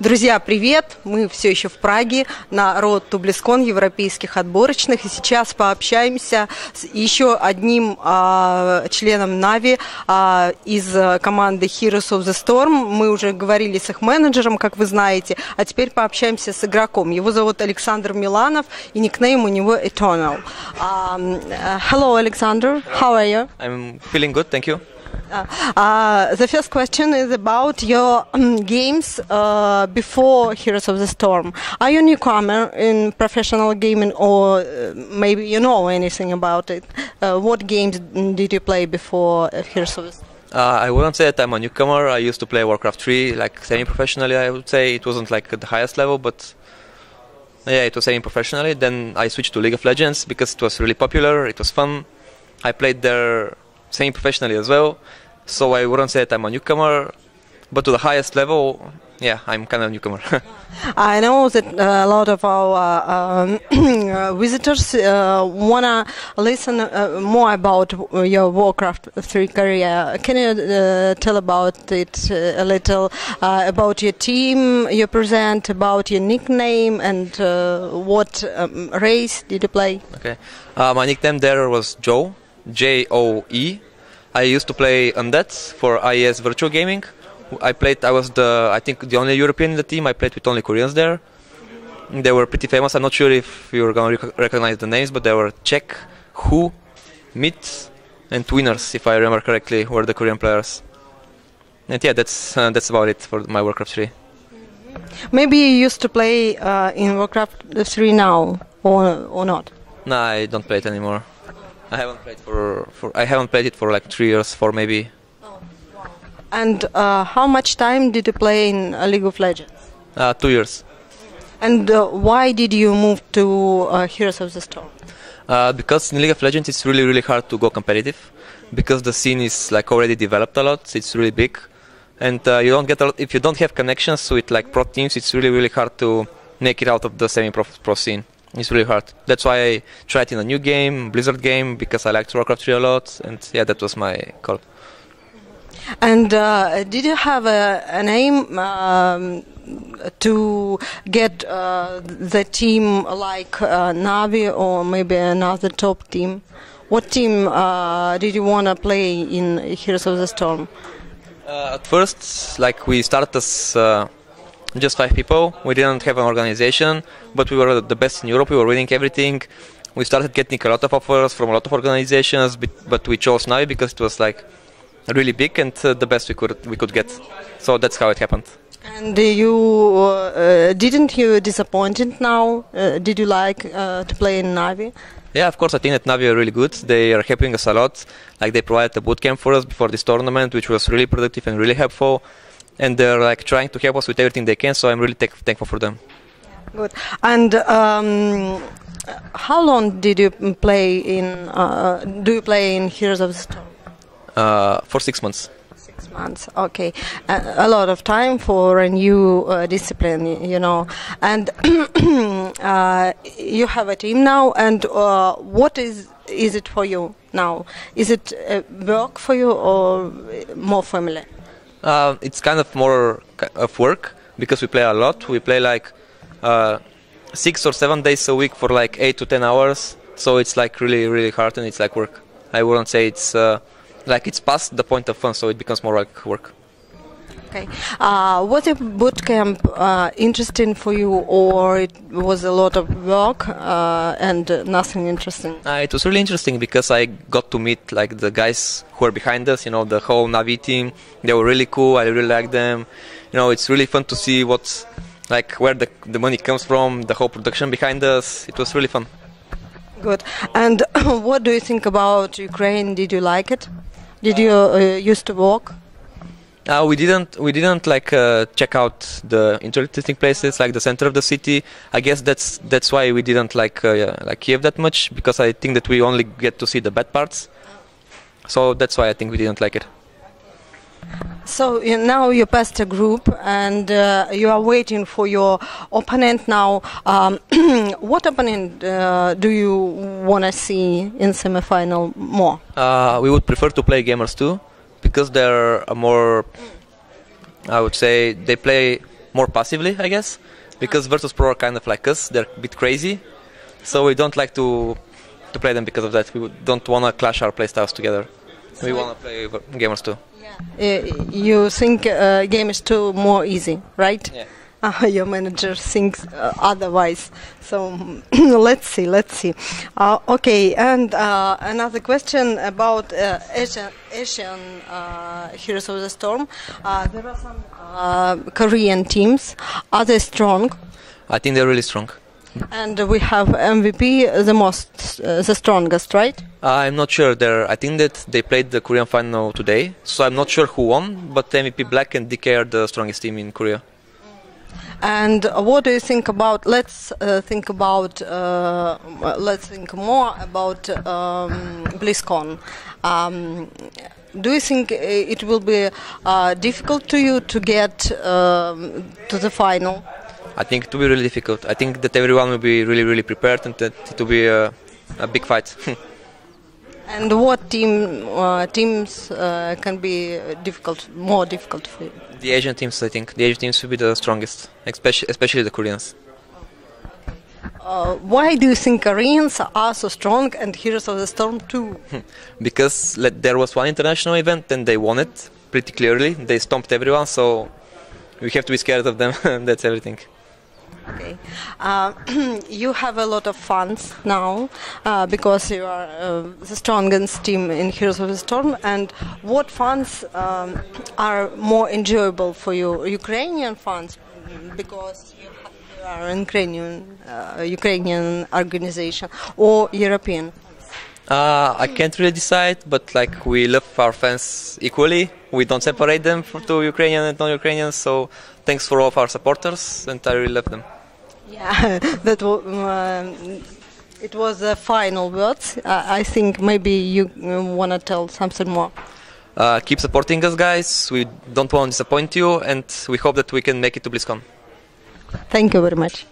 Друзья, привет! Мы все еще в Праге на rox.kis европейских отборочных. И сейчас пообщаемся с еще одним членом Нави из команды Heroes of the Storm. Мы уже говорили с их менеджером, как вы знаете, а теперь пообщаемся с игроком. Его зовут Александр Миланов, и никнейм у него Eternal. Hello, Alexander. How are you? I'm feeling good, thank you. The first question is about your games before Heroes of the Storm. Are you a newcomer in professional gaming, or maybe you know anything about it? What games did you play before Heroes of the Storm? I wouldn't say that I'm a newcomer. I used to play Warcraft 3 like semi-professionally, I would say. It wasn't like at the highest level, but yeah, it was semi-professionally. Then I switched to League of Legends because it was really popular, it was fun. I played there semi-professionally as well, so I wouldn't say that I'm a newcomer, but to the highest level, yeah, I'm kind of a newcomer. I know that a lot of our visitors want to listen more about your Warcraft 3 career. Can you tell about it a little, about your team you present, about your nickname, and what race did you play? Okay, my nickname there was Joe. J-O-E. I used to play Undead for IES Virtual Gaming. I was I think the only European in the team. I played with only Koreans there. They were pretty famous. I'm not sure if you're going to recognize the names, but they were Czech, Who, Myth, and Winners, if I remember correctly, were the Korean players. And yeah, that's about it for my Warcraft 3. Maybe you used to play in Warcraft 3 now, or not? No, I don't play it anymore. I haven't played it for like 3 years, 4 maybe. And how much time did you play in League of Legends? 2 years. And why did you move to Heroes of the Storm? Because in League of Legends it's really, really hard to go competitive, because the scene is like already developed a lot. It's really big, and you don't get if you don't have connections with like pro teams. It's really, really hard to make it out of the semi-pro scene. It's really hard. That's why I tried in a new game, Blizzard game, because I liked Warcraft 3 a lot, and yeah, that was my call. And did you have an aim to get the team like Navi or maybe another top team? What team did you want to play in Heroes of the Storm? At first, like, we started as just 5 people. We didn't have an organization, but we were the best in Europe. We were winning everything. We started getting a lot of offers from a lot of organizations, but we chose Navi because it was like really big and the best we could get. So that's how it happened. And didn't you disappointed now? Did you like to play in Navi? Yeah, of course. I think that Navi are really good. They are helping us a lot. Like, they provided a bootcamp for us before this tournament, which was really productive and really helpful. And they're like trying to help us with everything they can, so I'm really thankful for them. Good. And how long did you play in? Do you play in Heroes of the Storm? For 6 months. 6 months. Okay, a lot of time for a new discipline, you know. And you have a team now. And what is it for you now? Is it work for you or more family? It's kind of more of work, because we play a lot. We play like 6 or 7 days a week for like 8 to 10 hours. So it's like really, really hard, and it's like work. I wouldn't say it's like it's past the point of fun, so it becomes more like work. Okay. Was your bootcamp interesting for you, or it was a lot of work and nothing interesting? It was really interesting because I got to meet like the guys who are behind us, you know, the whole Navi team. They were really cool. I really liked them. You know, it's really fun to see what's like where the money comes from, the whole production behind us. It was really fun. Good. And what do you think about Ukraine? Did you like it? Did you used to walk? We didn't like check out the interesting places like the center of the city. I guess that's why we didn't like Kiev that much, because I think that we only get to see the bad parts. So that's why I think we didn't like it. So now you passed a group, and you are waiting for your opponent now. What opponent do you want to see in semi-final more? We would prefer to play Gamers 2, because they're a more, I would say, they play more passively, I guess, because Virtus Pro are kind of like us. They're a bit crazy, so we don't like to play them because of that. We don't want to clash our playstyles together. We want to play Gamers 2. You think Game is 2 more easy, right? Yeah. Your manager thinks otherwise. So let's see. Okay, and another question about Asian Heroes of the Storm. There are some Korean teams. Are they strong? I think they're really strong. And we have MVP, the strongest, right? I'm not sure. I think that they played the Korean final today, so I'm not sure who won. But MVP Black and DK are the strongest team in Korea. And what do you think about? Let's think more about Blizzcon. Do you think it will be difficult to you to get to the final? I think it will be really difficult. I think that everyone will be really, really prepared, and that it will be a big fight. And what teams can be more difficult for you? The Asian teams, I think. The Asian teams will be the strongest, especially the Koreans. Why do you think Koreans are so strong and Heroes of the Storm too? Because there was one international event and they won it pretty clearly. They stomped everyone, so we have to be scared of them. That's everything. Okay. You have a lot of fans now because you are the strongest team in Heroes of the Storm. And what fans are more enjoyable for you? Ukrainian fans, because you are an Ukrainian organization, or European? I can't really decide, but like we love our fans equally. We don't separate them to Ukrainian and non-Ukrainians. So thanks for all of our supporters, and I really love them. Yeah, it was the final words. I think maybe you want to tell something more. Keep supporting us, guys. We don't want to disappoint you, and we hope that we can make it to Blizzcon. Thank you very much.